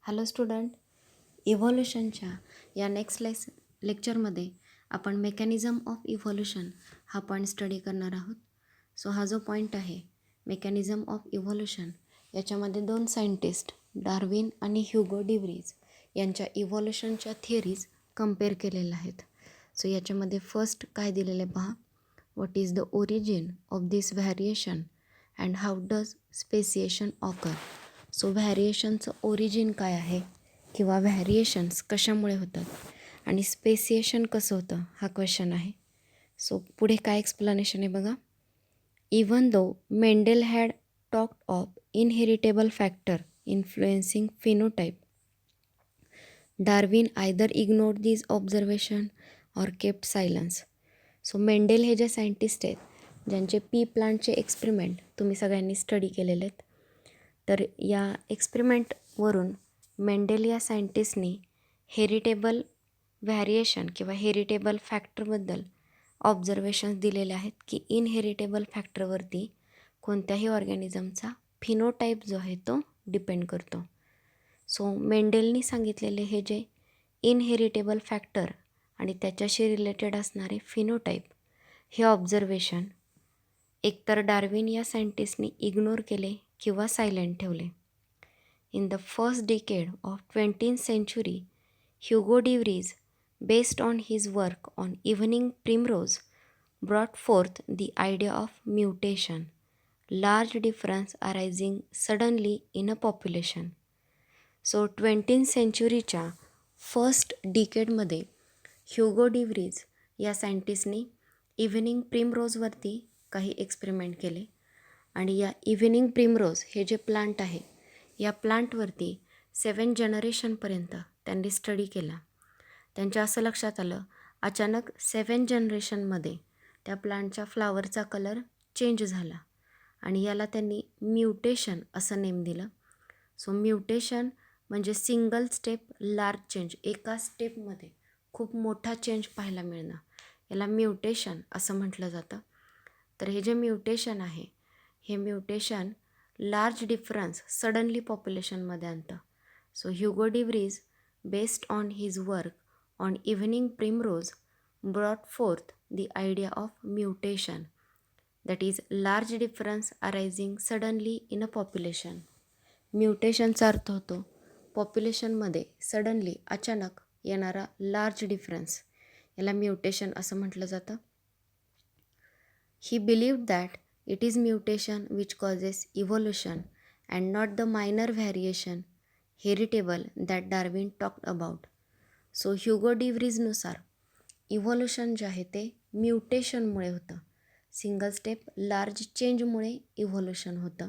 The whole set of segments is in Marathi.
हॅलो स्टुडंट, इव्हॉल्युशनच्या या नेक्स्ट लेक्चरमध्ये आपण मेकॅनिझम ऑफ इव्हॉल्युशन हा पॉईंट स्टडी करणार आहोत. सो हा जो पॉईंट आहे मेकॅनिझम ऑफ इव्हॉल्युशन, याच्यामध्ये दोन सायंटिस्ट डार्विन आणि ह्युगो डिव्रीज यांच्या इव्हॉल्युशनच्या थिअरीज कम्पेअर केलेल्या आहेत. सो याच्यामध्ये फर्स्ट काय दिलेलं आहे पहा. What is the origin of this variation and how does speciation occur. So व्हॅरिएशनचं ओरिजिन काय आहे किंवा व्हॅरिएशन्स कशामुळे होतात आणि स्पेसिएशन कसं होतं हा क्वेश्चन आहे. सो पुढे काय एक्सप्लेनेशन आहे बघा. Even though Mendel had talked of inheritable factor influencing phenotype, Darwin either ignored this observation or kept silence. So Mendel हे जे सायंटिस्ट आहेत ज्यांचे पी प्लांटचे एक्सपेरिमेंट तुम्ही सगळ्यांनी स्टडी केलेले आहेत, तर या एक्सपेरिमेंटवरून मेंडेल या सायंटिस्टनी हेरिटेबल व्हॅरिएशन किंवा हेरिटेबल फॅक्टरबद्दल ऑब्झर्वेशन्स दिलेले आहेत की इनहेरिटेबल फॅक्टरवरती कोणत्याही ऑर्गॅनिझमचा फिनोटाईप जो आहे तो डिपेंड करतो. सो मेंडेलनी सांगितलेले हे जे इनहेरिटेबल फॅक्टर आणि त्याच्याशी रिलेटेड असणारे फिनोटाईप हे ऑब्झर्वेशन एकतर डार्विन या सायंटिस्टनी इग्नोर केले किंवा सायलेंट ठेवले. In the first decade of 20th century, Hugo de Vries, based on his work on evening primrose, brought forth the idea of mutation, large difference arising suddenly in a population. So 20th centuryच्या फर्स्ट डिकेडमध्ये ह्युगो डी व्रीज या सायंटिस्टनी इव्हनिंग प्रिमरोजवरती काही एक्सपेरिमेंट केले आणि या इव्हनिंग प्रिमरोज हे जे प्लांट आहे या प्लांटवरती 7 जनरेशनपर्यंत त्यांनी स्टडी केला. त्यांच्या असं लक्षात आलं अचानक 7 जनरेशनमध्ये त्या प्लांटच्या फ्लावरचा कलर चेंज झाला आणि याला त्यांनी म्युटेशन असं नेम दिलं. सो म्युटेशन म्हणजे सिंगल स्टेप लार्ज चेंज, एका स्टेपमध्ये खूप मोठा चेंज पाहायला मिळणं, याला म्युटेशन असं म्हटलं जातं. तर हे जे म्युटेशन आहे हे म्युटेशन लार्ज डिफरन्स सडनली पॉप्युलेशनमध्ये आणतं. So Hugo de Vries based on his work on evening primrose brought forth the idea of mutation, that is large difference arising suddenly in a population. म्युटेशनचा अर्थ होतो पॉप्युलेशनमध्ये सडनली अचानक येणारा लार्ज डिफरन्स, याला म्युटेशन असं म्हटलं जातं. ही believed that it is mutation which causes evolution and not the minor variation heritable that Darwin talked about. So Hugo de व्रीजनुसार इव्हॉल्युशन जे आहे ते म्युटेशनमुळे होतं, सिंगल स्टेप लार्ज चेंजमुळे इव्हॉल्युशन होतं,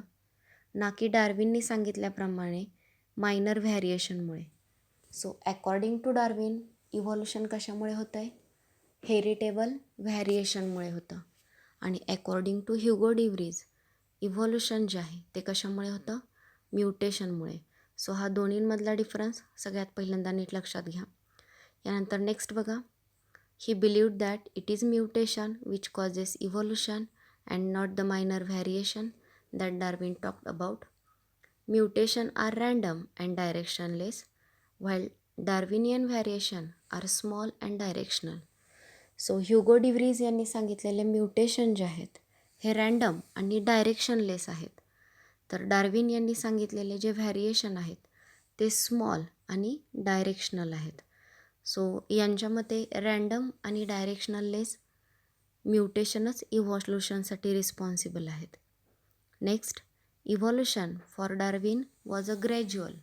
ना की डार्विननी सांगितल्याप्रमाणे मायनर व्हॅरिएशनमुळे. So according to Darwin evolution कशामुळे होतं आहे, हेरिटेबल व्हॅरिएशनमुळे होतं. आणि according to Hugo de Vries evolution जे आहे ते कशामुळे होतं, म्युटेशनमुळे. सो हा दोन्हींमधला डिफरन्स सगळ्यात पहिल्यांदा नीट लक्षात घ्या. यानंतर नेक्स्ट बघा. He believed that it is mutation which causes evolution and not the minor variation that Darwin talked about. Mutation are random and directionless while Darwinian variation are small and directional. So Hugo de Vries यांनी सांगितलेले म्युटेशन जे आहेत हे रँडम आणि डायरेक्शनलेस आहेत, तर डार्विन यांनी सांगितलेले जे व्हॅरिएशन आहेत ते स्मॉल आणि डायरेक्शनल आहेत. सो यांच्या मते रँडम आणि डायरेक्शनललेस म्युटेशनच इव्हॉल्युशनसाठी रिस्पॉन्सिबल आहेत. Next, evolution for Darwin was a gradual,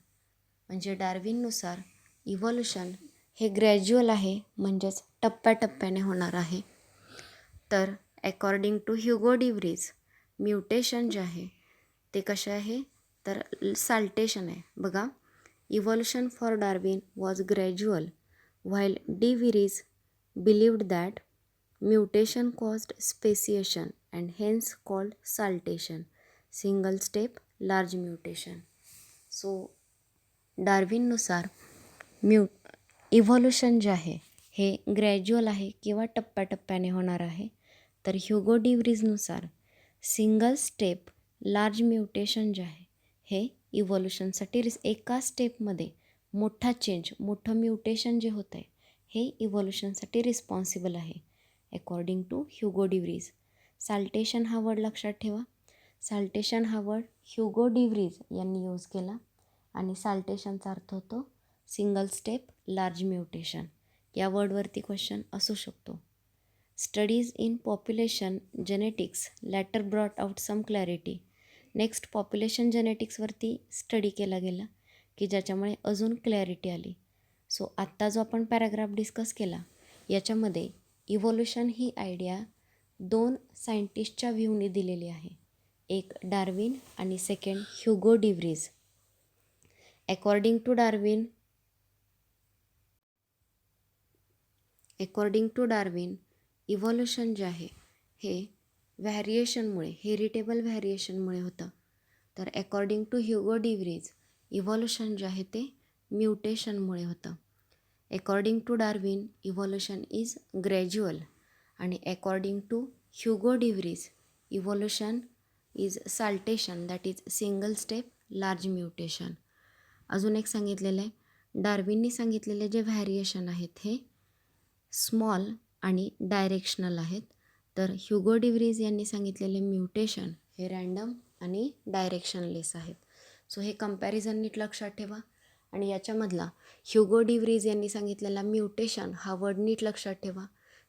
म्हणजे डार्विननुसार इव्हॉल्युशन हे ग्रॅज्युअल आहे, म्हणजेच टप्प्याटप्प्याने होणार आहे. तर according to Hugo de Vries mutation जे आहे ते कसे आहे, तर साल्टेशन आहे. बघा, evolution for Darwin was gradual while de Vries believed that mutation caused speciation and hence called saltation, single step large mutation. So डार्विननुसार इव्हॉल्युशन जे आहे हे ग्रॅज्युअल आहे किंवा टप्प्याटप्प्याने होणार आहे. तर ह्युगो डी व्रीजनुसार सिंगल स्टेप लार्ज म्युटेशन जे आहे हे इव्हॉल्युशनसाठी एका स्टेपमध्ये मोठा चेंज, मोठं म्युटेशन जे होतं आहे हे इव्होल्युशनसाठी रिस्पॉन्सिबल आहे अकॉर्डिंग टू ह्युगो डिव्रीज. साल्टेशन हा वर्ड लक्षात ठेवा. साल्टेशन हा वर्ड ह्युगो डिव्रीज यांनी यूज केला आणि साल्टेशनचा अर्थ होतो सिंगल स्टेप लार्ज म्युटेशन. या वर्डवरती क्वेश्चन असू शकतो. Studies in population genetics later brought out some clarity. Next population जेनेटिक्सवरती स्टडी केला गेला की ज्याच्यामुळे अजून क्लॅरिटी आली. सो आत्ता जो आपण पॅराग्राफ डिस्कस केला याच्यामध्ये इव्होल्युशन ही आयडिया 2 सायंटिस्टच्या व्ह्यूने दिलेली आहे. एक डार्विन आणि second Hugo de Vries. According to Darwin evolution जे आहे हे व्हॅरिएशनमुळे, हेरिटेबल व्हॅरिएशनमुळे होतं. तर according to Hugo de Vries evolution जे आहे ते म्युटेशनमुळे होतं. According to Darwin evolution is gradual आणि according to Hugo de Vries evolution is saltation, that is single step large mutation. अजून एक सांगितलेलं आहे, डार्विननी सांगितलेले जे व्हॅरिएशन आहेत हे स्मॉल आणि डायरेक्शनल आहेत. तर ह्युगो डिव्रीज यांनी सांगितलेले म्युटेशन हे रँडम आणि डायरेक्शनलेस आहेत. सो हे कंपॅरिझन नीट लक्षात ठेवा. आणि याच्यामधला ह्युगो डिव्रीज यांनी सांगितलेला म्युटेशन हा वर्ड नीट लक्षात ठेवा.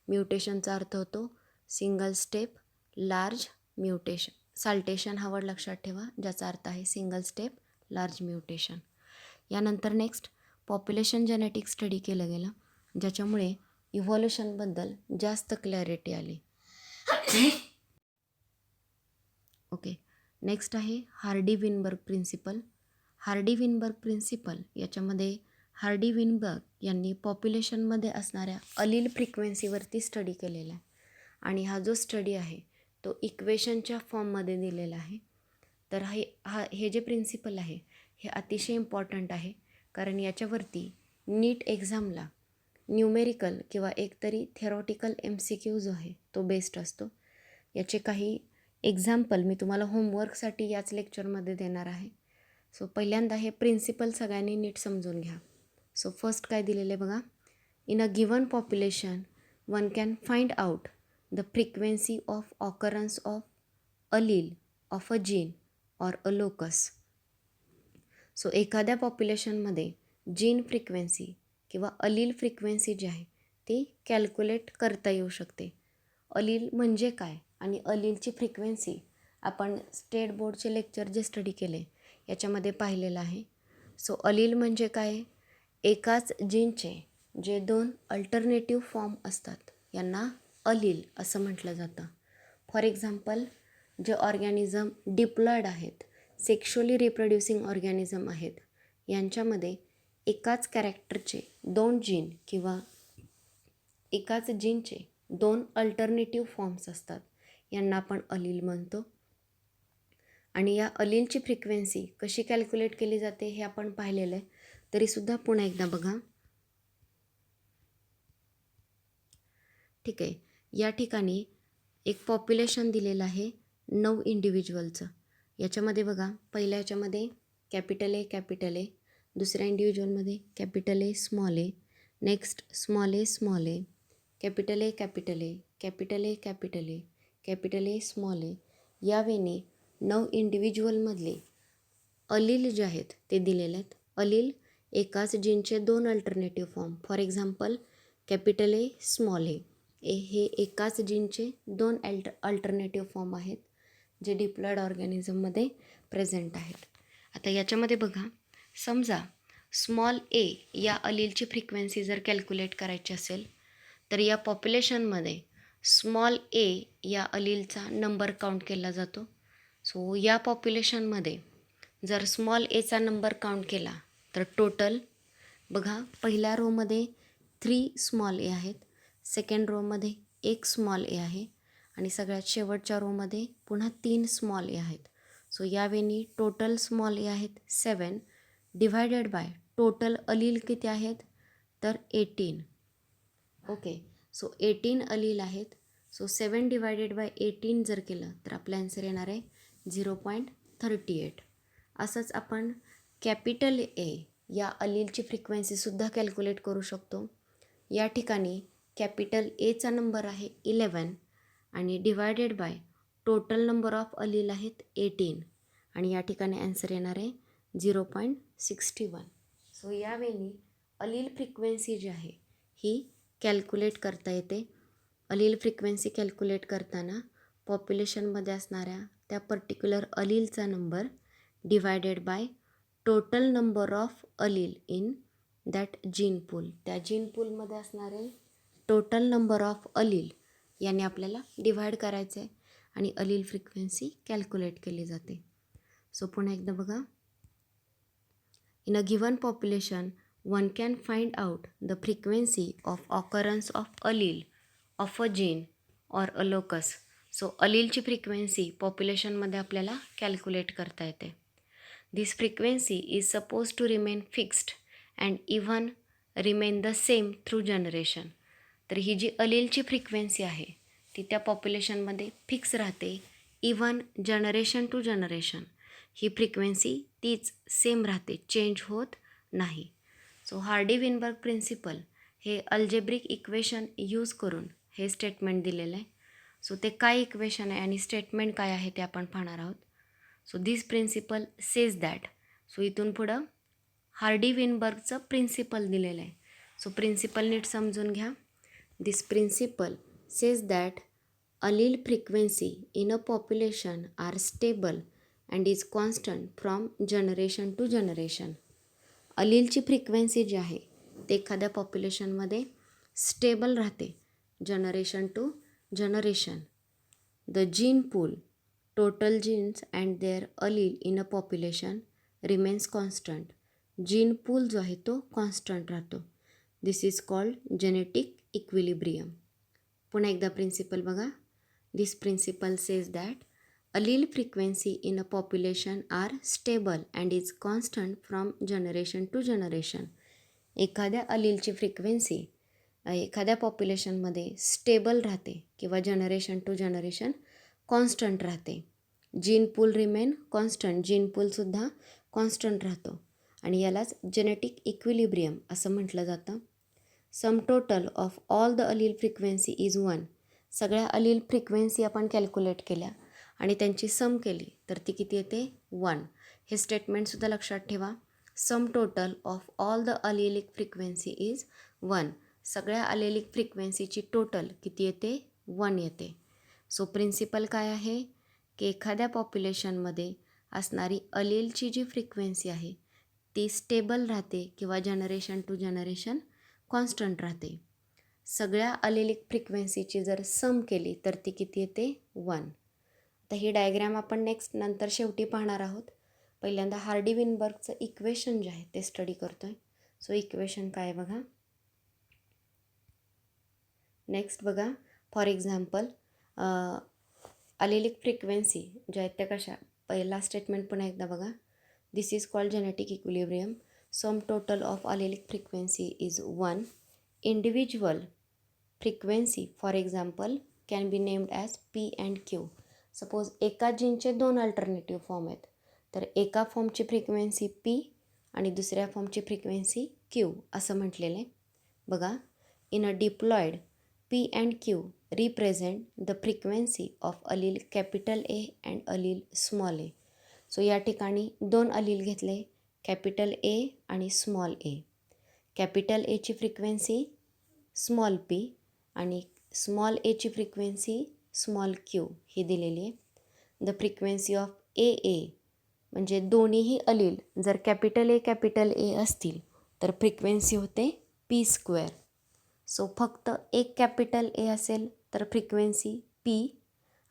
म्युटेशनचा अर्थ होतो single step large mutation. Saltation हा वर्ड लक्षात ठेवा ज्याचा अर्थ आहे सिंगल स्टेप लार्ज म्युटेशन. यानंतर नेक्स्ट पॉप्युलेशन जेनेटिक्स स्टडी केलं गेलं ज्याच्यामुळे इव्होल्युशनबद्दल जास्त क्लॅरिटी आली. ओके, नेक्स्ट आहे Hardy Weinberg principle. Hardy Weinberg principle याच्यामध्ये हार्डी विनबर्ग यांनी पॉप्युलेशनमध्ये असणाऱ्या अलील फ्रिक्वेन्सीवरती स्टडी केलेला आहे आणि हा जो स्टडी आहे तो इक्वेशनच्या फॉर्ममध्ये दिलेला आहे. तर हे जे प्रिन्सिपल आहे हे अतिशय इम्पॉर्टंट आहे कारण याच्यावरती नीट एक्झामला न्यूमेरिकल किंवा एकतरी थेरॉटिकल MCQ जो आहे तो बेस्ड असतो. याचे काही एक्झाम्पल मी तुम्हाला होमवर्कसाठी याच लेक्चरमध्ये देणार आहे. सो पहिल्यांदा हे प्रिन्सिपल सगळ्यांनी नीट समजून घ्या. सो फर्स्ट काय दिलेलं आहे बघा. In a given population one can find out the frequency of occurrence of Aleel of a gene or a locus. So एखाद्या पॉप्युलेशनमध्ये जीन फ्रिक्वेन्सी किंवा अलील फ्रिक्वेन्सी जी आहे ती कॅल्क्युलेट करता येऊ शकते. अलील म्हणजे काय आणि अलीलची फ्रिक्वेन्सी आपण स्टेट बोर्डचे लेक्चर जे स्टडी केले याच्यामध्ये पाहिलेलं आहे. सो अलील म्हणजे काय, एकाच जीनचे जे 2 अल्टरनेटिव्ह फॉर्म असतात यांना अलील असं म्हटलं जातं. फॉर एक्झाम्पल जे ऑर्गॅनिझम डिप्लॉयड आहेत, सेक्शुअली रिप्रोड्युसिंग ऑर्गॅनिझम आहेत, यांच्यामध्ये एकाच कॅरेक्टरचे 2 जीन किंवा एकाच जीनचे 2 अल्टरनेटिव्ह फॉर्म्स असतात यांना आपण अलील म्हणतो. आणि या अलीलची फ्रिक्वेन्सी कशी कॅल्क्युलेट केली जाते हे आपण पाहिलेलं आहे. तरीसुद्धा पुन्हा एकदा बघा. ठीक आहे, या ठिकाणी एक पॉप्युलेशन दिलेलं आहे 9 इंडिव्हिज्युअलचं. याच्यामध्ये बघा, पहिल्या याच्यामध्ये कॅपिटल ए, दुसऱ्या इंडिव्हिज्युअलमध्ये capital A, next small A, capital A, small A. या वेने 9 इंडिव्हिज्युअलमधले अलील जे आहेत ते दिलेले आहेत. अलील एकाच जीनचे 2 alternative form. For example capital A, small A हे एकाच जीनचे 2 अल्टरनेटिव्ह फॉर्म आहेत जे डिप्लॉयड ऑर्गॅनिझममध्ये प्रेझेंट आहेत. आता याच्यामध्ये बघा, समजा स्मॉल ए या अलीलची फ्रिक्वेन्सी जर कॅल्क्युलेट करायची असेल तर या पॉप्युलेशनमध्ये स्मॉल ए या अलीलचा नंबर काउंट केला जातो. सो या पॉप्युलेशनमध्ये जर स्मॉल एचा नंबर काउंट केला तर टोटल बघा, पहिल्या रोमध्ये 3 स्मॉल ए आहेत, सेकंड रोमध्ये 1 स्मॉल ए आहे आणि सगळ्यात शेवटच्या रोमध्ये पुन्हा 3 स्मॉल ए आहेत. सो यावेळी टोटल स्मॉल ए आहेत 7 डिवायडेड बाय टोटल अलील किती आहेत तर 18. ओके, सो 18 अलील आहेत. सो 7 डिवायडेड बाय 18 जर केलं तर आपला आन्सर येणार आहे 0.38. असंच आपण कॅपिटल ए या अलीलची फ्रिक्वेन्सीसुद्धा कॅल्क्युलेट करू शकतो. या ठिकाणी कॅपिटल एचा नंबर आहे 11 आणि divided by total number of allele आहेत 18 आणि या ठिकाणी ॲन्सर येणार आहे 0.61. सो यावेळी अलील फ्रिक्वेन्सी जी आहे ही कॅल्क्युलेट करता येते. अलील फ्रिक्वेन्सी कॅल्क्युलेट करताना पॉप्युलेशनमध्ये असणाऱ्या त्या पर्टिक्युलर अलीलचा number divided by total number of allele in that gene pool, त्या जीन पूलमध्ये असणारे टोटल नंबर ऑफ अलील याने आपल्याला डिव्हाइड करायचं आहे आणि अलील फ्रिक्वेन्सी कॅल्क्युलेट केली जाते. सो पुन्हा एकदा बघा. In a given population one can find out the frequency of occurrence of allele of a gene or a locus. So अलीलची फ्रिक्वेन्सी पॉप्युलेशनमध्ये आपल्याला कॅल्क्युलेट करता येते. This frequency is suppose to remain fixed and even remain the same through generation. तर ही जी अलीलची फ्रिक्वेन्सी आहे ती त्या पॉप्युलेशनमध्ये फिक्स राहते. इव्हन जनरेशन टू जनरेशन ही फ्रिक्वेन्सी तीच सेम राहते, चेंज होत नाही. सो हार्डी-विनबर्ग प्रिन्सिपल हे अल्जेब्रिक इक्वेशन यूज करून हे स्टेटमेंट दिलेलं आहे. सो ते काय इक्वेशन आहे आणि स्टेटमेंट काय आहे ते आपण पाहणार आहोत. So this principle says that. So इथून पुढं हार्डी-विनबर्गचं प्रिन्सिपल दिलेलं आहे. सो प्रिन्सिपल नीट समजून घ्या. This principle says that allele frequency in a population are stable and is constant from generation to generation. अलीलची फ्रिक्वेन्सी जी आहे ते एखाद्या पॉप्युलेशनमध्ये स्टेबल राहते generation to generation. The gene pool, total genes and their allele in a population remains constant. Gene pool जो आहे तो कॉन्स्टंट राहतो. This is called genetic equilibrium. पुन्हा एकदा प्रिन्सिपल बघा. This principle says that allele frequency in a population are stable and is constant from generation to generation. एखाद्या अलीलची फ्रिक्वेन्सी एखाद्या पॉप्युलेशनमध्ये स्टेबल राहते किंवा जनरेशन टू जनरेशन कॉन्स्टंट राहते. Gene pool remain constant, gene पूलसुद्धा कॉन्स्टंट राहतो आणि यालाच जेनेटिक इक्विलिब्रियम असं म्हटलं जातं. Sum total of all the allele frequency is 1. सगळ्या अलील फ्रिक्वेन्सी आपण कॅल्क्युलेट केल्या आणि त्यांची सम केली तर ती किती येते 1. हे स्टेटमेंटसुद्धा लक्षात ठेवा. Sum total of all the allelic frequency is 1. सगळ्या अलेलिक फ्रिक्वेन्सीची टोटल किती येते 1 येते. सो प्रिन्सिपल काय आहे की एखाद्या पॉप्युलेशनमध्ये असणारी अलेलची जी फ्रिक्वेन्सी आहे ती स्टेबल राहते किंवा जनरेशन टू जनरेशन कॉन्स्टंट राहते. सगळ्या अलेलिक फ्रिक्वेन्सीची जर सम केली तर ती किती येते 1. तर ही डायग्रॅम आपण नेक्स्ट नंतर शेवटी पाहणार आहोत. पहिल्यांदा हार्डी-विनबर्गचं इक्वेशन जे आहे ते स्टडी करतो आहे. सो इक्वेशन काय बघा. नेक्स्ट बघा. फॉर एक्झाम्पल अलेलिक फ्रिक्वेन्सी ज्या आहेत त्या कशा. पहिला स्टेटमेंट पुन्हा एकदा बघा. This is called genetic equilibrium. Sum total of allelic frequency is 1. Individual frequency for example can be named as P and Q. Suppose एका जीनचे 2 अल्टरनेटिव्ह फॉर्म आहेत तर एका फॉर्मची फ्रिक्वेन्सी P आणि दुसऱ्या फॉर्मची फ्रिक्वेन्सी Q असं म्हटलेलं आहे. बघा. In a diploid P and Q represent the frequency of allele capital A and allele small A. So या ठिकाणी 2 अलील घेतले, कॅपिटल A आणि स्मॉल A. कॅपिटल Aची फ्रिक्वेन्सी स्मॉल P आणि स्मॉल Aची फ्रिक्वेन्सी स्मॉल Q ही दिलेली आहे. द फ्रिक्वेन्सी ऑफ AA म्हणजे दोन्हीही अलील जर कॅपिटल A असतील तर फ्रिक्वेन्सी होते P². सो फक्त एक कॅपिटल A असेल तर फ्रिक्वेन्सी P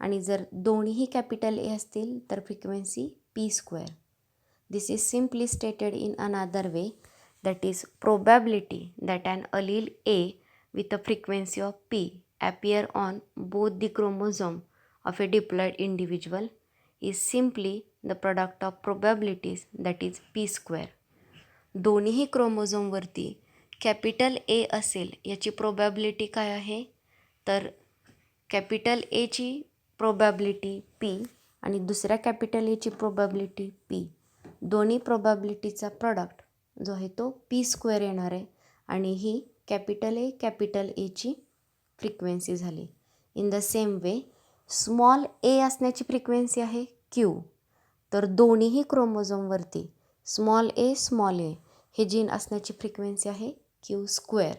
आणि जर दोन्हीही कॅपिटल A असतील तर frequency P². This is simply stated in another way, that is probability that an allele A with a frequency of P appear on both the chromosome of a diploid individual is simply the product of probabilities, that is P². दोन्हीही क्रोमोझोमवरती कॅपिटल A असेल याची प्रोबॅबिलिटी काय आहे तर कॅपिटल Aची प्रोबॅबिलिटी P आणि दुसऱ्या कॅपिटल Aची प्रोबॅबिलिटी P. दोन्ही प्रोबॅबिलिटीचा प्रॉडक्ट जो आहे तो p² येणार आहे आणि ही कॅपिटल एची फ्रिक्वेन्सी झाली. In the same way small A असण्याची फ्रिक्वेन्सी आहे क्यू. तर दोन्हीही क्रोमोझोमवरती स्मॉल ए हे जीन असण्याची फ्रिक्वेन्सी आहे Q².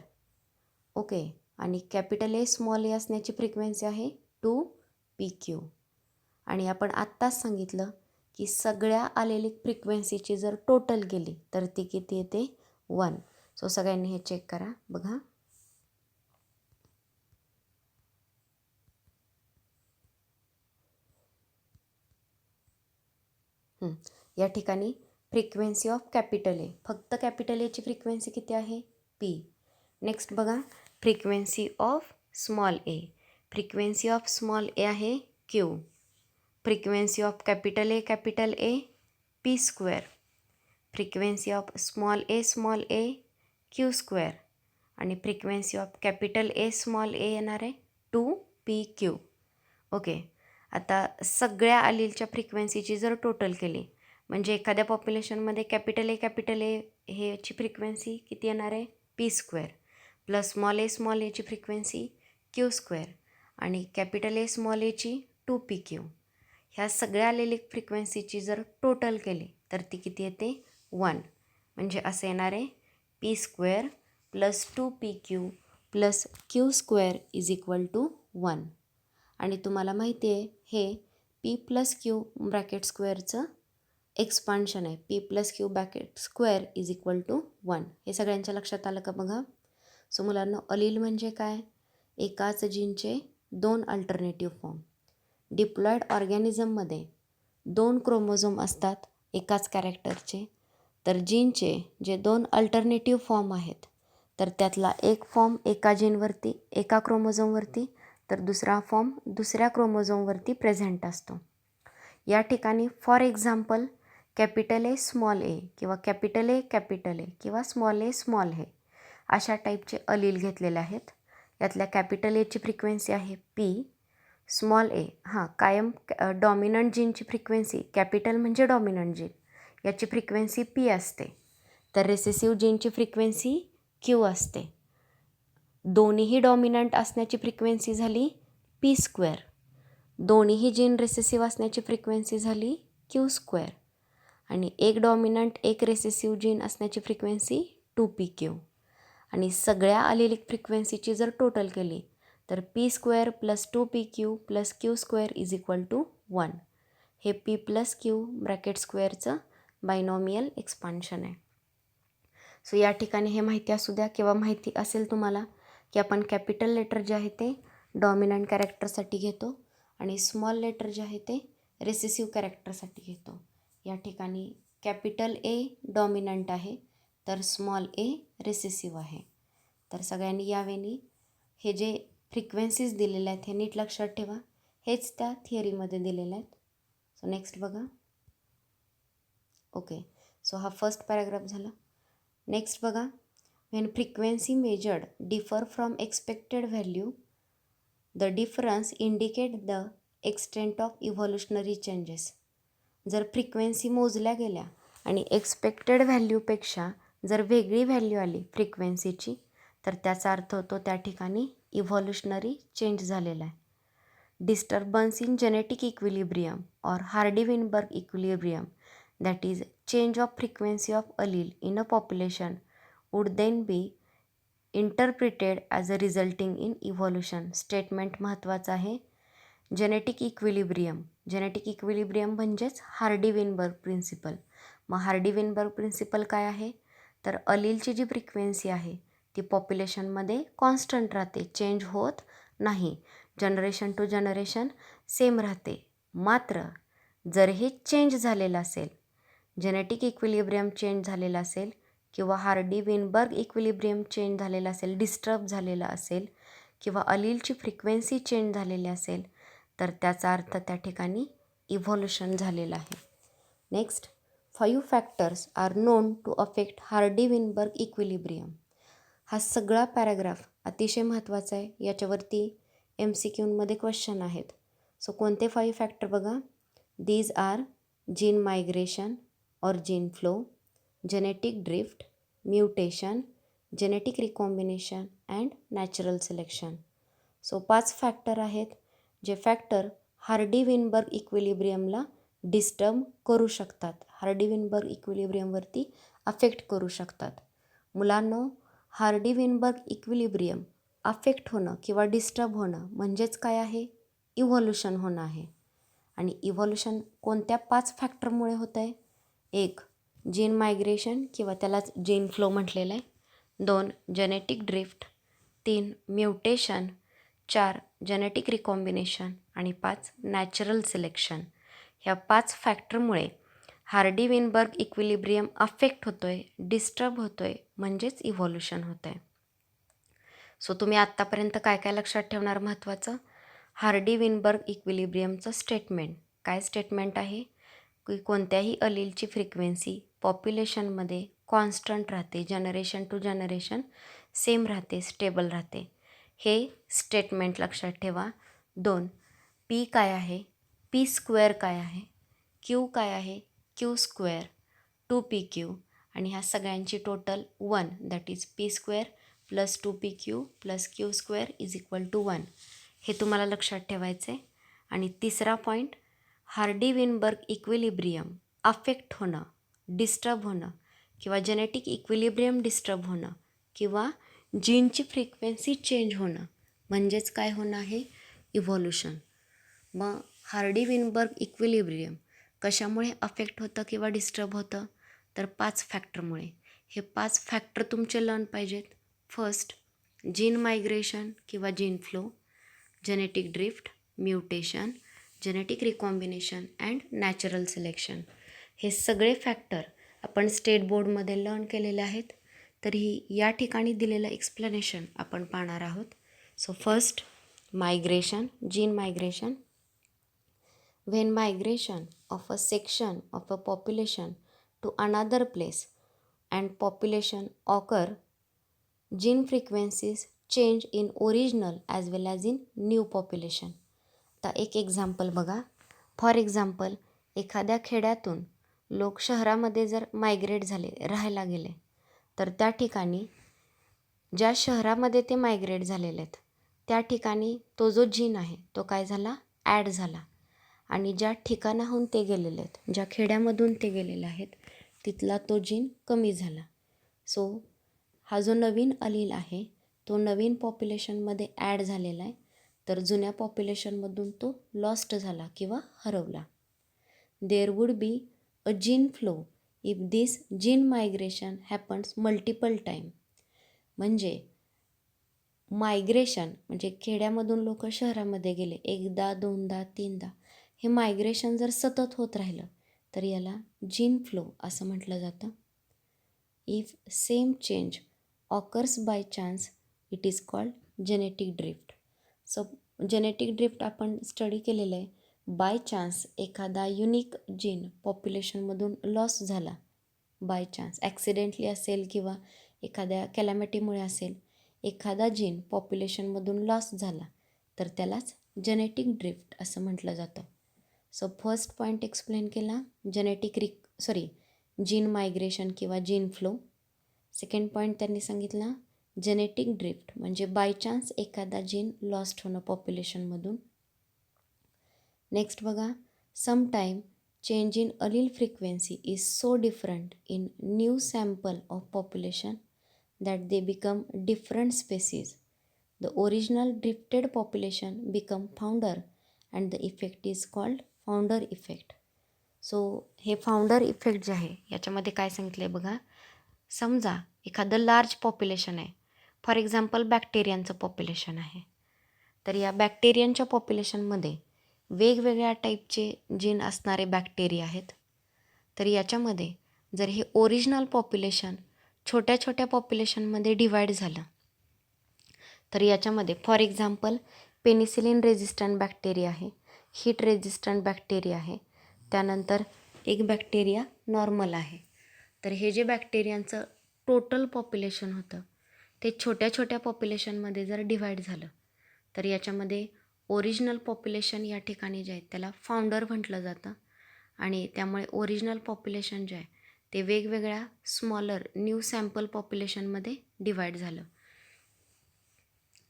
ओके. आणि कॅपिटल ए असण्याची फ्रिक्वेन्सी आहे 2pq. आणि आपण आत्ताच सांगितलं की सगळ्या आलेली फ्रिक्वेन्सीची जर टोटल केली तर ती किती येते 1. सो सगळ्यांनी हे चेक करा. बघा, या ठिकाणी फ्रिक्वेन्सी ऑफ कॅपिटल ए, फक्त कॅपिटल एची फ्रिक्वेन्सी किती आहे p. नेक्स्ट बघा, frequency of small A. Frequency of small A आहे q. Frequency of capital A p². Frequency of small A q². आणि फ्रिक्वेन्सी ऑफ कॅपिटल ए येणार आहे 2pq. ओके. आता सगळ्या अलीलच्या फ्रिक्वेन्सीची जर टोटल केली म्हणजे एखाद्या पॉप्युलेशनमध्ये कॅपिटल ए हेची फ्रिक्वेन्सी किती येणार आहे p² प्लस स्मॉल एची फ्रिक्वेन्सी q² आणि कॅपिटल एची 2pq. ह्या सगळ्या आलेली फ्रिक्वेन्सीची जर टोटल केली तर ती किती येते 1. म्हणजे असं येणार आहे p² plus 2pq plus q² is equal to 1. आणि तुम्हाला माहिती आहे हे p प्लस क्यू ब्रॅकेट स्क्वेअरचं एक्सपान्शन आहे. p plus Q bracket square is equal to 1. हे सगळ्यांच्या लक्षात आलं का बघा. सो मुलांना अलील म्हणजे काय, एकाच जीनचे 2 अल्टरनेटिव्ह फॉर्म. डिप्लॉइड ऑर्गॅनिझममध्ये 2 क्रोमोझोम असतात एकाच कॅरेक्टरचे. तर जीनचे जे 2 अल्टरनेटिव्ह फॉर्म आहेत तर त्यातला एक फॉर्म एका जीनवरती एका क्रोमोझोमवरती तर दुसरा फॉर्म दुसऱ्या क्रोमोझोमवरती प्रेझेंट असतो. या ठिकाणी फॉर एक्झाम्पल कॅपिटल ए किंवा कॅपिटल ए किंवा स्मॉल ए अशा टाईपचे अलील घेतलेले आहेत. यातल्या कॅपिटल एची फ्रिक्वेन्सी आहे p. स्मॉल ए कायम डॉमिनंट जीनची फ्रिक्वेन्सी, कॅपिटल म्हणजे डॉमिनंट जीन, याची फ्रिक्वेन्सी p असते. तर रेसेसिव्ह जीनची फ्रिक्वेन्सी q असते. दोन्हीही डॉमिनंट असण्याची फ्रिक्वेन्सी झाली p². दोन्हीही जीन रेसेसिव्ह असण्याची फ्रिक्वेन्सी झाली q². आणि एक डॉमिनंट एक रेसेसिव्ह जीन असण्याची फ्रिक्वेन्सी 2pq. आणि सगळ्या आलेली फ्रिक्वेन्सीची जर टोटल केली तर p² plus 2pq plus q² is equal to 1. हे p प्लस क्यू ब्रॅकेट स्क्वेअरचं बायनॉमियल एक्सपान्शन आहे. सो या ठिकाणी हे माहिती असू द्या किंवा माहिती असेल तुम्हाला की आपण कॅपिटल लेटर जे आहे ते डॉमिनंट कॅरेक्टरसाठी घेतो आणि स्मॉल लेटर जे आहे ते रेसेसिव्ह कॅरेक्टरसाठी घेतो. या ठिकाणी कॅपिटल ए डॉमिनंट आहे तर स्मॉल ए रेसेसिव्ह आहे. तर सगळ्यांनी यावेळी हे जे फ्रिक्वेन्सीज दिलेल्या आहेत हे नीट लक्षात ठेवा. हेच त्या थिअरीमध्ये दिलेलं आहेत. सो नेक्स्ट बघा. ओके. सो हा फर्स्ट पॅराग्राफ झाला. नेक्स्ट बघा. When frequency measured differ from expected value the difference indicate the extent of evolutionary changes. जर फ्रिक्वेन्सी मोजल्या गेल्या आणि एक्सपेक्टेड व्हॅल्यूपेक्षा जर वेगळी व्हॅल्यू आली फ्रिक्वेन्सीची तर त्याचा अर्थ होतो त्या ठिकाणी इव्हॉल्युशनरी चेंज झालेला आहे. डिस्टर्बन्स इन जेनेटिक इक्विलिब्रियम और Hardy-Weinberg equilibrium that is change of frequency of allele in a population would then be interpreted as a resulting in evolution. Statement महत्त्वाचं आहे. जेनेटिक इक्विलिब्रियम म्हणजेच हार्डी-विनबर्ग प्रिन्सिपल. मग हार्डी-विनबर्ग प्रिन्सिपल काय आहे तर अलीलची जी फ्रिक्वेन्सी आहे ती पॉप्युलेशनमध्ये कॉन्स्टंट राहते, चेंज होत नाही, जनरेशन टू जनरेशन सेम राहते. मात्र जर हे चेंज झालेलं असेल, जेनेटिक इक्विलिब्रियम चेंज झालेला असेल किंवा हार्डी-विनबर्ग इक्विलिब्रियम चेंज झालेला असेल, डिस्टर्ब झालेला असेल किंवा अलीलची फ्रिक्वेन्सी चेंज झालेली असेल तर त्याचा अर्थ त्या ठिकाणी इव्हॉल्युशन झालेलं आहे. Next, 5 factors are known to affect Hardy Weinberg equilibrium. हा सगळा पॅराग्राफ अतिशय महत्त्वाचा आहे. याच्यावरती MCQमध्ये क्वेश्चन आहेत. सो कोणते 5 फॅक्टर बघा. दीज आर जीन मायग्रेशन और gene flow, genetic drift, mutation, genetic recombination and natural selection. So 5 factor आहेत जे फॅक्टर हार्डी-विनबर्ग इक्विलिब्रियमला डिस्टर्ब करू शकतात, हार्डी-विनबर्ग इक्विलिब्रियमवरती अफेक्ट करू शकतात. मुलांनो, हार्डी-विनबर्ग इक्विलिब्रियम अफेक्ट होणं किंवा डिस्टर्ब होणं म्हणजेच काय आहे? इव्हॉल्युशन होणं आहे. आणि इव्हॉल्युशन कोणत्या 5 फॅक्टरमुळे होतं आहे? 1. जीन मायग्रेशन किंवा त्यालाच जीन फ्लो म्हटलेलं आहे. 2. Genetic drift. 3. Mutation. 4. Genetic recombination आणि 5. Natural selection. ह्या 5 फॅक्टरमुळे हार्डी-विनबर्ग इक्विलिब्रियम अफेक्ट होतो आहे, डिस्टर्ब होतो आहे, म्हणजेच इव्हॉल्युशन होतं आहे. सो तुम्ही आत्तापर्यंत काय काय लक्षात ठेवणार महत्त्वाचं? हार्डी-विनबर्ग इक्विलिब्रियमचं स्टेटमेंट. काय स्टेटमेंट आहे? की कोणत्याही अलीलची फ्रिक्वेन्सी पॉप्युलेशनमध्ये कॉन्स्टंट राहते, जनरेशन टू जनरेशन सेम राहते, स्टेबल राहते. हे स्टेटमेंट लक्षात ठेवा. 2. पी काय आहे? पी स्क्वेअर काय आहे? क्यू काय आहे? Q square. 2PQ आणि ह्या सगळ्यांची total 1, that is P square plus 2PQ plus Q square is equal to 1. हे तुम्हाला लक्षात ठेवायचं आहे. आणि तिसरा पॉईंट, हार्डी-विनबर्ग इक्विलिब्रियम अफेक्ट होणं, डिस्टर्ब होणं किंवा जेनेटिक इक्विलिब्रियम डिस्टर्ब होणं किंवा जीनची फ्रिक्वेन्सी चेंज होणं म्हणजेच काय होणं आहे? इव्हॉल्युशन. मग हार्डी-विनबर्ग इक्विलिब्रियम कशामुळे अफेक्ट होतं किंवा डिस्टर्ब होतं? तर 5 फॅक्टरमुळे. हे 5 फॅक्टर तुमचे लर्न पाहिजेत. फर्स्ट, जीन मायग्रेशन किंवा gene flow, genetic drift, mutation, genetic recombination and natural selection. हे सगळे फॅक्टर आपण स्टेट बोर्डमध्ये लर्न केलेले आहेत. तरीही या ठिकाणी दिलेलं एक्सप्लेनेशन आपण पाहणार आहोत. So first, migration, gene migration. When migration of a section of a population to another place and population occur, gene frequencies change in original as well as in new population. आता एक एक्झाम्पल बघा. फॉर एक्झाम्पल, एखाद्या खेड्यातून लोक शहरामध्ये जर मायग्रेट झाले, राहायला गेले, तर त्या ठिकाणी ज्या शहरामध्ये ते मायग्रेट झालेले आहेत त्या ठिकाणी तो जो जीन आहे तो काय झाला? ॲड झाला. आणि ज्या ठिकाणाहून ते गेलेले आहेत, ज्या खेड्यामधून ते गेलेले आहेत, तिथला तो जीन कमी झाला. सो हा जो नवीन अलील आहे तो नवीन पॉप्युलेशनमध्ये ॲड झालेला आहे, तर जुन्या पॉप्युलेशनमधून तो लॉस्ट झाला किंवा हरवला. There would be a gene flow if this gene migration happens multiple time. म्हणजे मायग्रेशन म्हणजे खेड्यामधून लोक शहरामध्ये गेले, एकदा, दोनदा, तीनदा, हे मायग्रेशन जर सतत होत राहिलं तर याला जीन फ्लो असं म्हटलं जातं. If same change occurs by chance it is called genetic drift. So genetic drift आपण स्टडी केलेलं आहे. बाय चान्स एखादा युनिक जीन पॉप्युलेशनमधून लॉस झाला, बाय चान्स ॲक्सिडेंटली असेल किंवा एखाद्या कॅलॅमिटीमुळे असेल, एखादा जीन पॉप्युलेशनमधून लॉस झाला तर त्यालाच जेनेटिक ड्रिफ्ट असं म्हटलं जातं. सो फर्स्ट पॉईंट एक्सप्लेन केला, जीन मायग्रेशन किंवा जीन फ्लो. सेकंड पॉईंट त्यांनी सांगितला जेनेटिक ड्रिफ्ट म्हणजे बाय चान्स एखादा जीन लॉस्ट होणं पॉप्युलेशनमधून. नेक्स्ट बघा, sometime change in allele frequency is so different in new sample of population that they become different species. The original drifted population become founder and the effect is called founder effect. So हे फाउंडर इफेक्ट जे आहे याच्यामध्ये काय सांगितलं आहे बघा. समजा एखादं लार्ज पॉप्युलेशन आहे, फॉर एक्झाम्पल बॅक्टेरियनचं पॉप्युलेशन आहे, तर या बॅक्टेरियनच्या पॉप्युलेशनमध्ये वेगवेगळ्या टाईपचे जीन असणारे बॅक्टेरिया आहेत. तर याच्यामध्ये जर हे ओरिजिनल पॉप्युलेशन छोट्या छोट्या पॉप्युलेशनमध्ये डिवाईड झालं तर याच्यामध्ये for example penicillin resistant bacteria आहे, हीट रेझिस्टंट बॅक्टेरिया आहे, त्यानंतर एक बॅक्टेरिया नॉर्मल आहे. तर हे जे बॅक्टेरियांचं टोटल पॉप्युलेशन होतं ते छोट्या छोट्या पॉप्युलेशनमध्ये जर डिवाईड झालं तर याच्यामध्ये ओरिजिनल पॉप्युलेशन या ठिकाणी जे आहे त्याला फाउंडर म्हटलं जातं. आणि त्यामुळे ओरिजिनल पॉप्युलेशन जे आहे ते वेगवेगळ्या स्मॉलर न्यू सॅम्पल पॉप्युलेशनमध्ये डिवाईड झालं.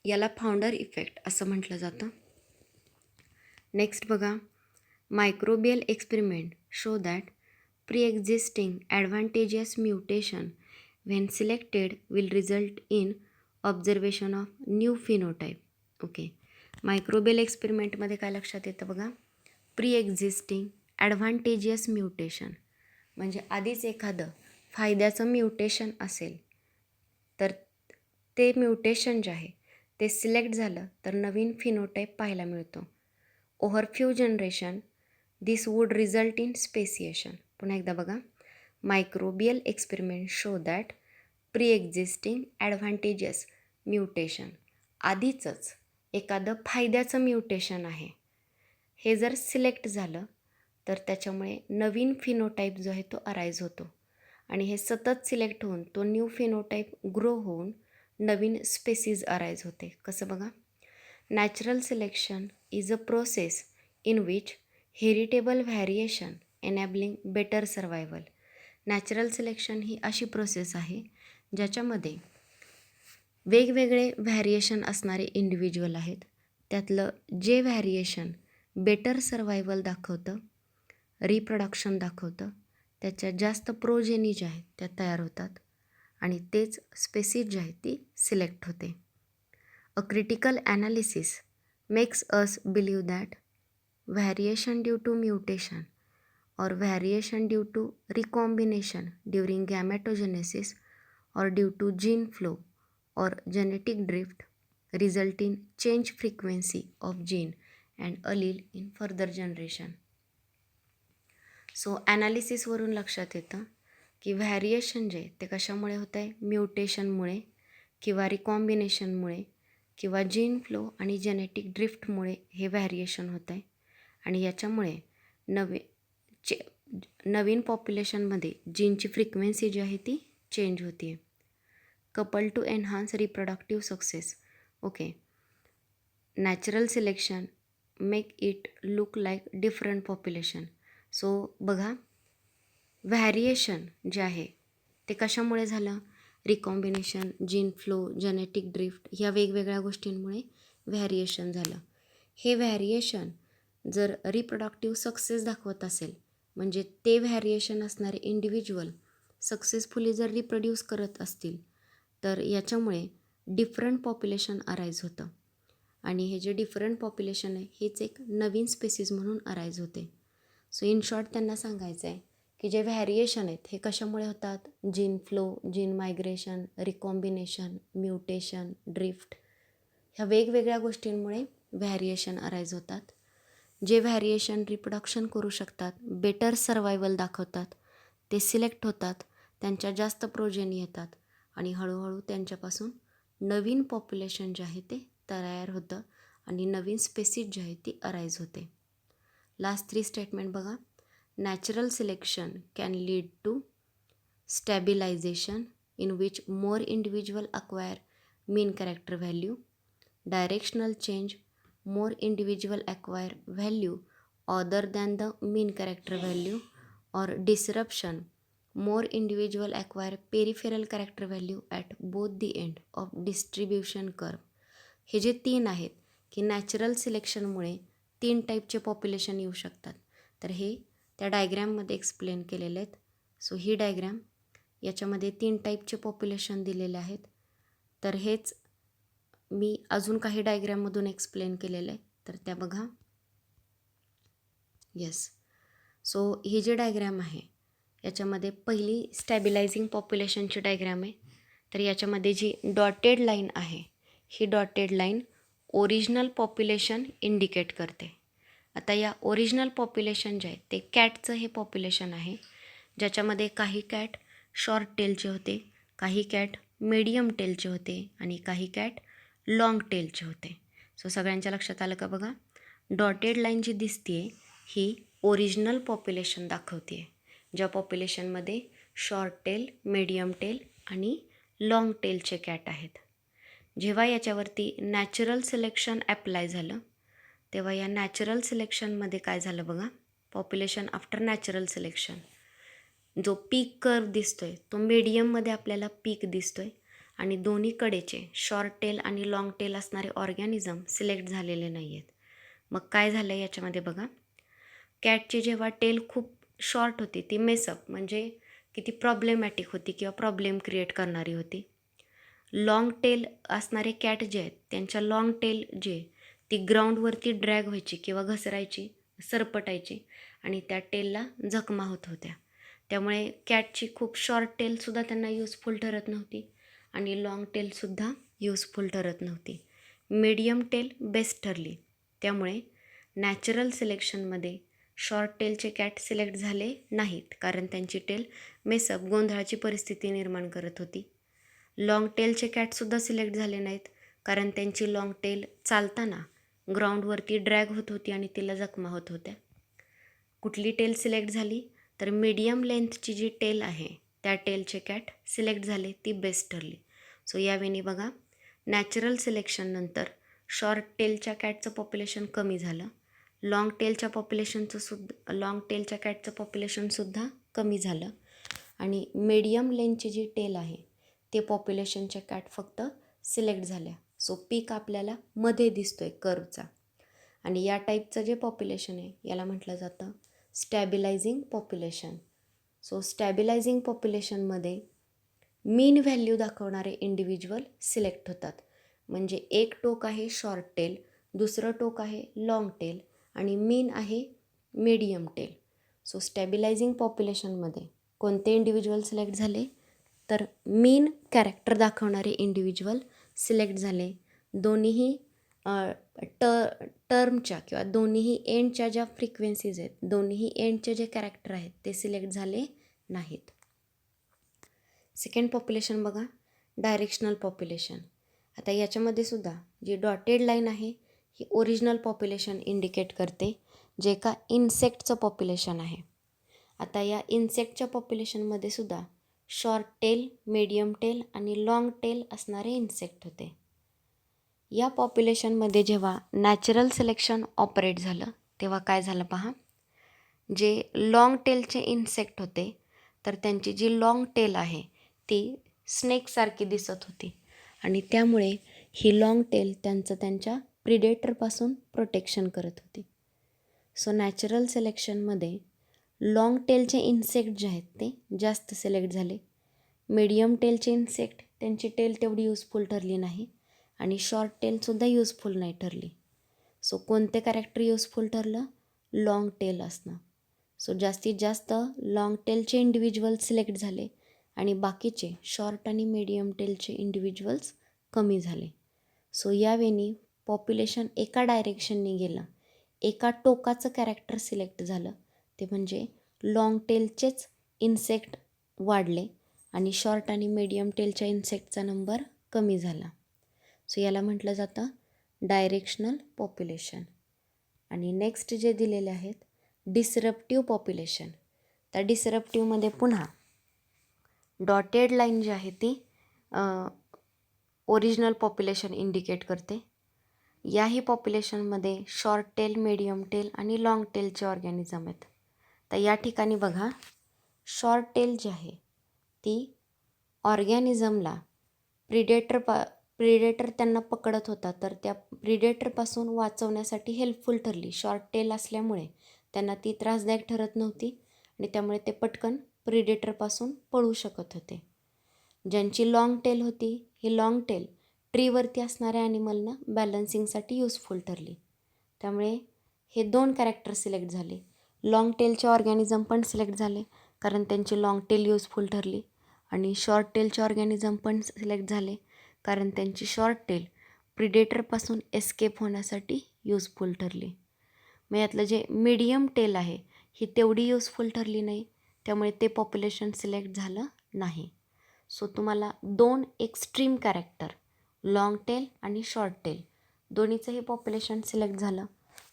याला फाउंडर इफेक्ट असं म्हटलं जातं. नेक्स्ट बघा, microbial experiment show that pre existing advantageous mutation when selected will result in observation of new phenotype. Okay, microbial एक्सपेरिमेंटमध्ये काय लक्षात येतं बघा, प्री एक्झिस्टिंग ॲडव्हान्टेजियस म्युटेशन म्हणजे आधीच एखादं फायद्याचं म्युटेशन असेल तर ते म्युटेशन जे आहे ते सिलेक्ट झालं तर नवीन फिनोटाईप पाहायला मिळतो. Over few generation this would result in speciation. पुन्हा एकदा बघा, microbial experiment show that pre existing advantageous mutation, आधीचंच एखादं फायद्याचं म्युटेशन आहे, हे जर सिलेक्ट झालं तर त्याच्यामुळे नवीन फिनोटाईप जो आहे तो अराईज होतो आणि हे सतत सिलेक्ट होऊन तो न्यू फिनोटाईप ग्रो होऊन नवीन स्पेसीज अराईज होते. कसं बघा, natural selection is a process in which heritable variation enabling better survival. Natural selection ही अशी प्रोसेस आहे ज्याच्यामध्ये वेगवेगळे व्हॅरिएशन असणारे इंडिव्हिज्युअल आहेत, त्यातलं जे व्हॅरिएशन बेटर सर्वायवल दाखवतं, रिप्रोडक्शन दाखवतं, त्याच्यात जास्त प्रोजेनी जे आहेत त्या तयार होतात आणि तेच स्पेसीज जी आहे ती सिलेक्ट होते. A critical analysis makes us believe that variation due to mutation or variation due to recombination during gametogenesis or due to gene flow or genetic drift result in change frequency of gene and allele in further generation. So ॲनालिसिसवरून लक्षात येतं की व्हॅरिएशन जे ते कशामुळे होतं आहे, म्युटेशनमुळे किंवा रिकॉम्बिनेशनमुळे किंवा जीन फ्लो आणि जेनेटिक ड्रिफ्टमुळे हे व्हॅरिएशन होतं आहे आणि याच्यामुळे नवीन पॉप्युलेशनमध्ये जीनची फ्रिक्वेन्सी जी आहे ती चेंज होती आहे. Couple to enhance reproductive success. Okay, natural selection make it look like different population. So बघा, व्हॅरिएशन जे आहे ते कशामुळे झालं, recombination, gene flow, genetic drift ह्या वेगवेगळ्या गोष्टींमुळे व्हॅरिएशन झालं. हे व्हॅरिएशन जर रिप्रोडक्टिव्ह सक्सेस दाखवत असेल म्हणजे ते व्हॅरिएशन असणारे इंडिव्हिज्युअल सक्सेसफुली जर रिप्रोड्यूस करत असतील तर याच्यामुळे डिफरंट पॉप्युलेशन अराईज होतं आणि हे जे डिफरंट पॉप्युलेशन आहे हेच एक नवीन स्पेसीज म्हणून अराईज होते. सो इन शॉर्ट त्यांना सांगायचं आहे की जे व्हॅरिएशन आहेत हे कशामुळे होतात, gene flow, gene migration, recombination, mutation, drift ह्या वेगवेगळ्या गोष्टींमुळे व्हॅरिएशन अराईज होतात. जे व्हॅरिएशन रिप्रोडक्शन करू शकतात, बेटर सर्वायवल दाखवतात, ते सिलेक्ट होतात, त्यांच्या जास्त प्रोजेनी येतात आणि हळूहळू त्यांच्यापासून नवीन पॉप्युलेशन जे आहे ते तयार होतं आणि नवीन स्पेसीज जी आहे ती अराईज होते. लास्ट 3 स्टेटमेंट बघा, natural selection can lead to stabilization in which more individual acquire mean character value, directional change, more individual acquire value other than the mean character value, or disruption, more individual acquire peripheral character value at both the end of distribution curve. हे जे 3 आहेत की नॅचरल सिलेक्शनमुळे 3 टाईपचे पॉप्युलेशन येऊ शकतात, तर हे त्या डायग्रॅममध्ये एक्सप्लेन केलेले आहेत. सो ही डायग्रॅम याच्यामध्ये 3 टाईपचे पॉप्युलेशन दिलेले आहेत, तर हेच मी अजून काही डायग्रॅममधून एक्सप्लेन केलेलं आहे, तर त्या बघा. येस, सो ही जी डायग्रॅम आहे याच्यामध्ये पहिली स्टॅबिलायझिंग पॉप्युलेशनची डायग्रॅम आहे. तर याच्यामध्ये जी डॉटेड लाईन आहे ही dotted line original population indicate करते. आता या ओरिजिनल पॉप्युलेशन जे आहे ते कॅटचं हे पॉप्युलेशन आहे ज्याच्यामध्ये काही कॅट शॉर्ट टेलचे होते, काही कॅट मीडियम टेलचे होते आणि काही कॅट लॉंग टेलचे होते. सो सगळ्यांच्या लक्षात आलं का बघा, डॉटेड लाईन जी दिसते आहे ही ओरिजिनल पॉप्युलेशन दाखवते आहे, ज्या पॉप्युलेशनमध्ये शॉर्ट टेल, मीडियम टेल आणि लॉंग टेलचे कॅट आहेत. जेव्हा याच्यावरती नॅचरल सिलेक्शन ॲप्लाय झालं तेव्हा या नॅचरल सिलेक्शनमध्ये काय झालं बघा, पॉप्युलेशन आफ्टर नॅचरल सिलेक्शन, जो पीक कर्व दिसतोय तो मीडियममध्ये आपल्याला पीक दिसतोय आणि दोन्ही कडेचे शॉर्ट टेल आणि लॉंग टेल असणारे ऑर्गॅनिझम सिलेक्ट झालेले नाही आहेत. मग काय झालं याच्यामध्ये बघा, कॅटची जेव्हा टेल खूप शॉर्ट होती ती मेसअप म्हणजे किती प्रॉब्लेमॅटिक होती किंवा प्रॉब्लेम क्रिएट करणारी होती. लॉंग टेल असणारे कॅट जे आहेत त्यांच्या लॉंग टेल जे ती ग्राउंडवरती ड्रॅग व्हायची किंवा घसरायची, सरपटायची आणि त्या टेलला जखमा होत होत्या. त्यामुळे कॅटची खूप शॉर्ट टेलसुद्धा त्यांना यूजफुल ठरत नव्हती आणि लॉंग टेलसुद्धा यूजफुल ठरत नव्हती. मीडियम टेल बेस्ट ठरली. त्यामुळे नॅचरल सिलेक्शनमध्ये शॉर्ट टेलचे कॅट सिलेक्ट झाले नाहीत कारण त्यांची टेल मेसअप गोंधळाची परिस्थिती निर्माण करत होती. लॉंग टेलचे कॅटसुद्धा सिलेक्ट झाले नाहीत कारण त्यांची लॉंग टेल चालताना ग्राउंडवरती ड्रॅग होत होती आणि तिला जखमा होत होत्या. कुठली टेल सिलेक्ट झाली तर मीडियम लेंथची जी टेल आहे त्या टेलचे कॅट सिलेक्ट झाले, ती बेस्ट ठरली. सो यावेळी बघा, नॅचरल सिलेक्शननंतर शॉर्ट टेलच्या कॅटचं पॉप्युलेशन कमी झालं, लॉंग टेलच्या कॅटचं पॉप्युलेशनसुद्धा कमी झालं आणि मीडियम लेंथची जी टेल आहे ते पॉप्युलेशनच्या कॅट फक्त सिलेक्ट झाल्या. सो पीक आपल्याला मध्ये दिसतोय कर्वचा. आणि या टाईपचं जे पॉप्युलेशन आहे याला म्हटलं जातं स्टॅबिलायझिंग पॉप्युलेशन. सो स्टॅबिलायझिंग पॉप्युलेशनमध्ये मीन व्हॅल्यू दाखवणारे इंडिव्हिज्युअल सिलेक्ट होतात. म्हणजे एक टोक आहे शॉर्ट टेल, दुसरं टोक आहे लॉंग टेल आणि मीन आहे मीडियम टेल. सो स्टॅबिलायझिंग पॉप्युलेशनमध्ये कोणते इंडिव्हिज्युअल सिलेक्ट झाले तर मीन कॅरेक्टर दाखवणारे इंडिव्हिज्युअल सिलेक्ट झाले. दोन्हीही टर्मच्या किंवा दोन्हीही एंडच्या ज्या फ्रिक्वेन्सीज आहेत, दोन्हीही एंडचे जे कॅरेक्टर आहेत ते सिलेक्ट झाले नाहीत. सेकंड पॉप्युलेशन बघा, डायरेक्शनल पॉप्युलेशन. आता याच्यामध्ये सुद्धा जी डॉटेड लाईन आहे ही ओरिजिनल पॉप्युलेशन इंडिकेट करते, जे का इन्सेक्टचं पॉप्युलेशन आहे. आता या इन्सेक्टच्या पॉप्युलेशनमध्ये सुद्धा शॉर्ट टेल, मीडियम टेल आणि लॉंग टेल असणारे इन्सेक्ट होते. या पॉप्युलेशनमध्ये जेव्हा नॅचरल सिलेक्शन ऑपरेट झालं तेव्हा काय झालं पहा, जे लॉंग टेलचे इन्सेक्ट होते तर त्यांची जी लॉंग टेल आहे ती स्नेकसारखी दिसत होती आणि त्यामुळे ही लॉंग टेल त्यांच्या प्रिडेटरपासून प्रोटेक्शन करत होती. सो नॅचरल सिलेक्शनमध्ये लॉंग टेलचे इन्सेक्ट जे आहेत ते जास्त सिलेक्ट झाले. मीडियम टेलचे इन्सेक्ट त्यांची टेल तेवढी यूजफुल ठरली नाही आणि शॉर्ट टेलसुद्धा यूजफुल नाही ठरली. सो कोणते कॅरेक्टर यूजफुल ठरलं? लॉंग टेल असणं. सो जास्तीत जास्त लॉंग टेलचे इंडिव्हिज्युअल सिलेक्ट झाले आणि बाकीचे शॉर्ट आणि मीडियम टेलचे इंडिव्हिज्युअल्स कमी झाले. सो यावेळी पॉप्युलेशन एका डायरेक्शनने गेलं, एका टोकाचं कॅरेक्टर सिलेक्ट झालं, ते म्हणजे लॉंग टेलचेच इन्सेक्ट वाढले आणि शॉर्ट आणि मीडियम टेलच्या इन्सेक्टचा नंबर कमी झाला. सो याला म्हटलं जातं डायरेक्शनल पॉप्युलेशन. आणि नेक्स्ट जे दिलेले आहेत डिसरप्टिव्ह पॉप्युलेशन. त्या डिसरप्टिव्हमध्ये पुन्हा डॉटेड लाईन जी आहे ती ओरिजिनल पॉप्युलेशन इंडिकेट करते. याही पॉप्युलेशनमध्ये शॉर्ट टेल, मीडियम टेल आणि लॉंग टेलचे ऑर्गॅनिझम आहेत. तर या ठिकाणी बघा, शॉर्ट टेल जी आहे ती ऑर्गॅनिझमला प्रिडेटर त्यांना पकडत होता तर त्या प्रिडेटरपासून वाचवण्यासाठी हेल्पफुल ठरली. शॉर्ट टेल असल्यामुळे त्यांना ती त्रासदायक ठरत नव्हती आणि त्यामुळे ते पटकन प्रिडेटरपासून पळू शकत होते. ज्यांची लॉंग टेल होती ही लॉंग टेल ट्रीवरती असणाऱ्या ॲनिमलना बॅलन्सिंगसाठी यूजफुल ठरली. त्यामुळे हे दोन कॅरेक्टर सिलेक्ट झाले. लॉंग टेलचे ऑर्गॅनिझम पण सिलेक्ट झाले कारण त्यांची लॉंग टेल यूजफुल ठरली आणि शॉर्ट टेलचे ऑर्गॅनिझम पण सिलेक्ट झाले कारण त्यांची शॉर्ट टेल प्रिडेटरपासून एस्केप होण्यासाठी यूजफुल ठरली. मग यातलं जे मीडियम टेल आहे ही तेवढी यूजफुल ठरली नाही, त्यामुळे ते पॉप्युलेशन सिलेक्ट झालं नाही. सो तुम्हाला दोन एक्स्ट्रीम कॅरेक्टर लॉंग टेल आणि शॉर्ट टेल दोन्हीचंही पॉप्युलेशन सिलेक्ट झालं.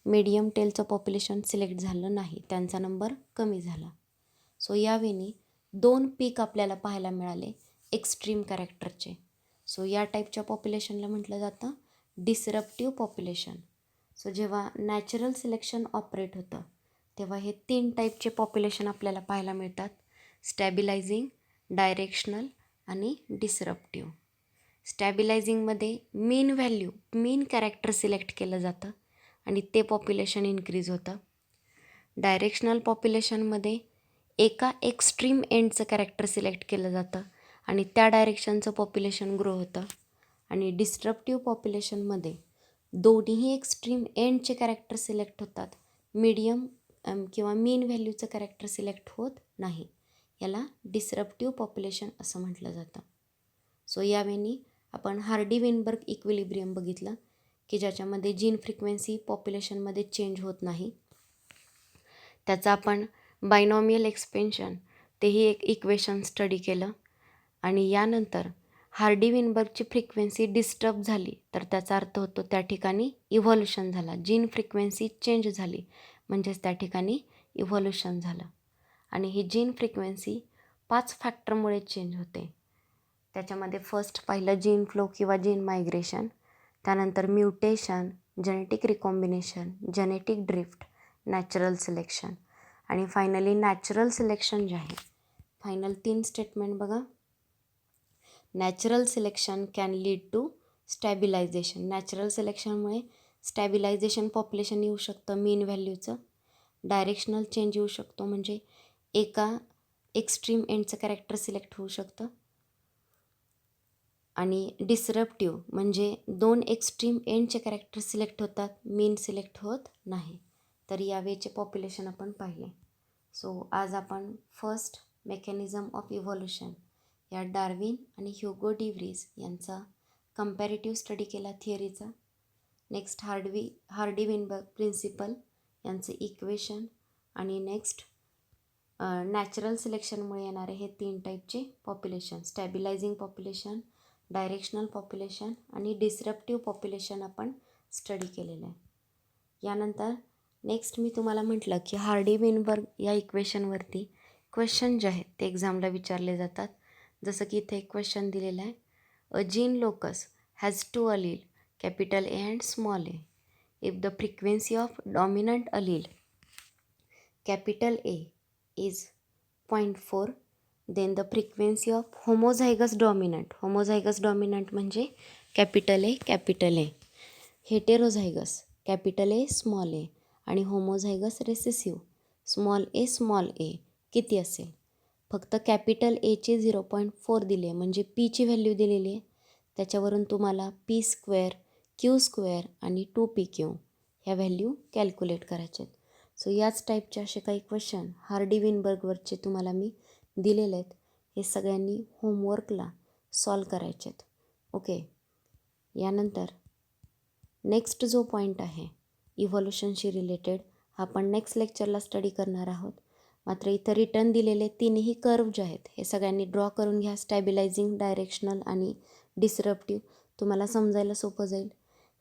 मीडियम टेलचं पॉप्युलेशन सिलेक्ट झालं नाही, त्यांचा नंबर कमी झाला. सो यावेळी दोन पीक आपल्याला पाहायला मिळाले एक्स्ट्रीम कॅरेक्टरचे. सो या टाईपच्या पॉप्युलेशनला म्हटलं जातं डिसरप्टिव्ह पॉप्युलेशन. सो जेव्हा नॅचरल सिलेक्शन ऑपरेट होतं तेव्हा हे तीन टाईपचे पॉप्युलेशन आपल्याला पाहायला मिळतात. स्टॅबिलायझिंग, डायरेक्शनल आणि डिसरप्टिव्ह. स्टॅबिलायझिंगमध्ये मीन कॅरेक्टर सिलेक्ट केलं जातं आणि ते पॉप्युलेशन इन्क्रीज होतं. डायरेक्शनल पॉप्युलेशनमध्ये एका एक्स्ट्रीम एंडचं कॅरेक्टर सिलेक्ट केलं जातं आणि त्या डायरेक्शनचं पॉप्युलेशन ग्रो होतं. आणि डिस्ट्रप्टिव्ह पॉप्युलेशनमध्ये दोन्हीही एक्स्ट्रीम एंडचे कॅरेक्टर सिलेक्ट होतात, मीडियम किंवा मीन व्हॅल्यूचं कॅरेक्टर सिलेक्ट होत नाही. याला डिसरप्टिव्ह पॉप्युलेशन असं म्हटलं जातं. सो यावेळी आपण हार्डी-वेनबर्ग इक्विलिब्रियम बघितलं की ज्याच्यामध्ये जीन फ्रिक्वेन्सी पॉप्युलेशनमध्ये चेंज होत नाही. त्याचं आपण बायनॉमियल एक्सपेन्शन तेही एक इक्वेशन स्टडी केलं. आणि यानंतर हार्डी-वेनबर्गची फ्रिक्वेन्सी डिस्टर्ब झाली तर त्याचा अर्थ होतो त्या ठिकाणी इव्हॉल्युशन झाला. जीन फ्रिक्वेन्सी चेंज झाली म्हणजेच त्या ठिकाणी इव्हॉल्युशन झालं. आणि ही जीन फ्रिक्वेन्सी 5 फॅक्टरमुळे चेंज होते. त्याच्यामध्ये फर्स्ट पाहिलं जीन फ्लो किंवा जीन मायग्रेशन, त्यानंतर mutation, genetic recombination, genetic drift, natural selection आणि फायनली नॅचरल सिलेक्शन जे आहे. फायनल 3 स्टेटमेंट बघा. Natural selection can lead to stabilization. Natural सिलेक्शनमुळे स्टॅबिलायझेशन पॉप्युलेशन येऊ शकतं मीन व्हॅल्यूचं. डायरेक्शनल चेंज येऊ शकतो म्हणजे एका एक्स्ट्रीम एंडचं कॅरेक्टर सिलेक्ट होऊ शकतं. आणि डिसरप्टिव्ह म्हणजे 2 एक्स्ट्रीम एंडचे कॅरेक्टर सिलेक्ट होतात, मीन सिलेक्ट होत नाही. तर या वेचे पॉप्युलेशन आपण पाहिले. सो आज आपण फर्स्ट मेकॅनिझम ऑफ इव्हॉल्युशन या डार्विन आणि ह्युगो डी व्रीज यांचा कंपॅरेटिव्ह स्टडी केला थिअरीचा. नेक्स्ट हार्डी-वेनबर्ग प्रिन्सिपल यांचे इक्वेशन आणि नेक्स्ट नॅचरल सिलेक्शनमुळे येणारे हे 3 टाईपचे पॉप्युलेशन, स्टॅबिलायझिंग पॉप्युलेशन, डायरेक्शनल पॉप्युलेशन आणि डिसरप्टिव्ह पॉप्युलेशन आपण स्टडी केलेलं आहे. यानंतर नेक्स्ट मी तुम्हाला म्हटलं की हार्डी-वेनबर्ग या इक्वेशनवरती क्वेश्चन जे आहेत ते एक्झामला विचारले जातात. जसं की इथे एक क्वेश्चन दिलेला आहे. A gene locus has 2 allele capital A and small A. If the frequency of dominant allele capital A is 0.4, then the frequency of homozygous dominant म्हणजे capital A, heterozygous capital A small A आणि होमोझायगस रेसेसिव्ह स्मॉल ए किती असेल. फक्त कॅपिटल एचे 0.4 दिले म्हणजे पीची व्हॅल्यू दिलेली आहे. त्याच्यावरून तुम्हाला p², q² आणि 2pq ह्या व्हॅल्यू कॅल्क्युलेट करायचे आहेत. सो याच टाईपचे असे काही क्वेश्चन हार्डी-वेनबर्गवरचे तुम्हाला मी दिलेले आहेत. हे सगळ्यांनी होमवर्कला सॉल्व करायचे आहेत. ओके. यानंतर नेक्स्ट जो पॉईंट आहे इव्हॉल्युशनशी रिलेटेड आपण नेक्स्ट लेक्चरला स्टडी करणार आहोत. मात्र इथं रिटर्न दिलेले 3ही कर्व जे आहेत हे सगळ्यांनी ड्रॉ करून घ्या. स्टॅबिलायझिंग, डायरेक्शनल आणि डिसरप्टिव्ह तुम्हाला समजायला सोपं जाईल.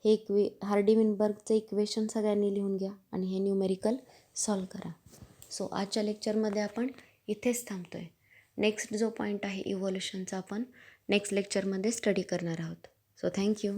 हे हार्डी-वेनबर्गचं इक्वेशन सगळ्यांनी लिहून घ्या आणि हे न्यूमेरिकल सॉल्व करा. सो आजच्या लेक्चरमध्ये आपण इथेच थांबतो आहे. नेक्स्ट जो पॉईंट आहे इव्हॉल्युशनचा आपण नेक्स्ट लेक्चरमध्ये स्टडी करणार आहोत. So thank you.